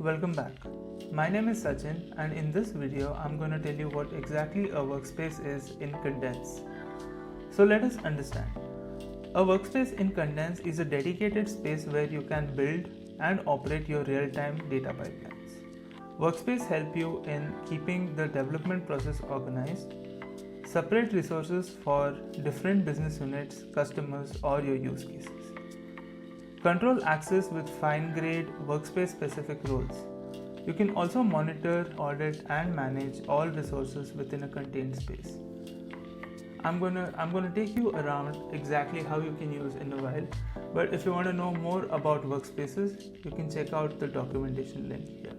welcome back. My name is Sachin and in this video I'm going to tell you what exactly a workspace is in Condense. So let us understand. A workspace in Condense is a dedicated space where you can build and operate your real-time data pipelines. Workspace help you in keeping the development process organized, separate resources for different business units, customers or your use cases. Control access with fine-grained workspace-specific roles. You can also monitor, audit, and manage all resources within a contained space. I'm gonna take you around exactly how you can use in a while, but if you want to know more about workspaces, you can check out the documentation link here.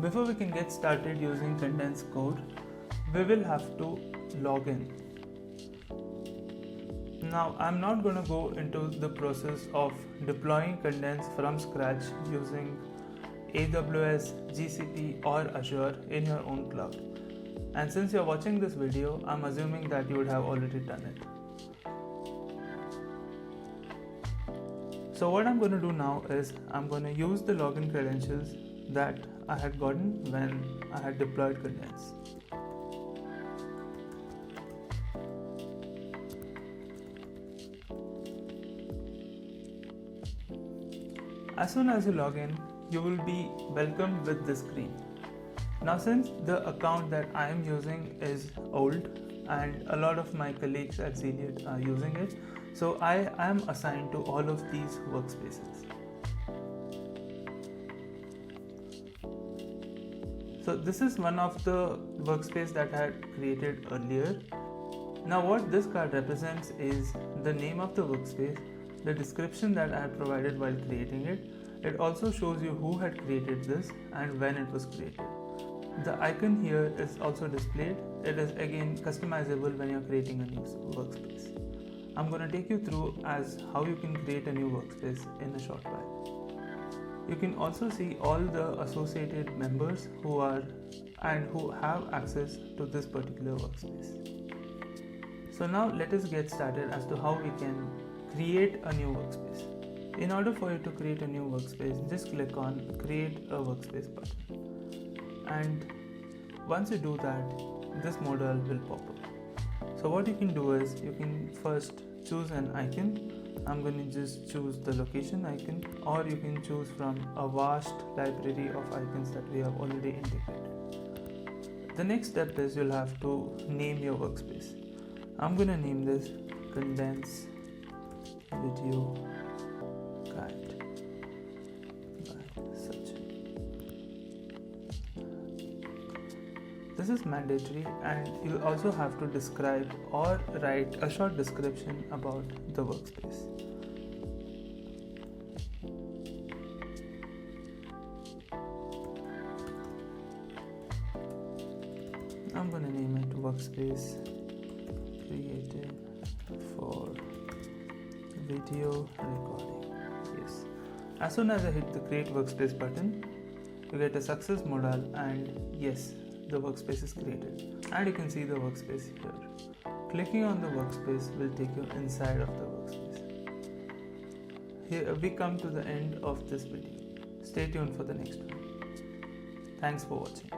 Before we can get started using Condense Core, we will have to log in. Now, I'm not going to go into the process of deploying Condense from scratch using AWS, GCP or Azure in your own cloud. And since you're watching this video, I'm assuming that you would have already done it. So what I'm going to do now is I'm going to use the login credentials that I had gotten when I had deployed Condense. As soon as you log in, you will be welcomed with this screen. Now since the account that I am using is old and a lot of my colleagues at Zeliot are using it, so I am assigned to all of these workspaces. So this is one of the workspace that I had created earlier. Now what this card represents is the name of the workspace, the description that I had provided while creating it. It also shows you who had created this and when it was created. The icon here is also displayed. It is again customizable when you're creating a new workspace. I'm going to take you through as how you can create a new workspace in a short while. You can also see all the associated members who have access to this particular workspace. So now let us get started as to how we can create a new workspace. In order for you to create a new workspace, just click on Create a Workspace button. And once you do that, this modal will pop up. So what you can do is, you can first choose an icon. I'm going to just choose the location icon, or you can choose from a vast library of icons that we have already integrated. The next step is you'll have to name your workspace. I'm going to name this Condense Video Guide by Sachin. This is mandatory, and you also have to describe or write a short description about the workspace. I'm going to name it Workspace Created for Video Recording. Yes. As soon as I hit the Create Workspace button, you get a success modal, and yes, the workspace is created. And you can see the workspace here. Clicking on the workspace will take you inside of the workspace. Here we come to the end of this video. Stay tuned for the next one. Thanks for watching.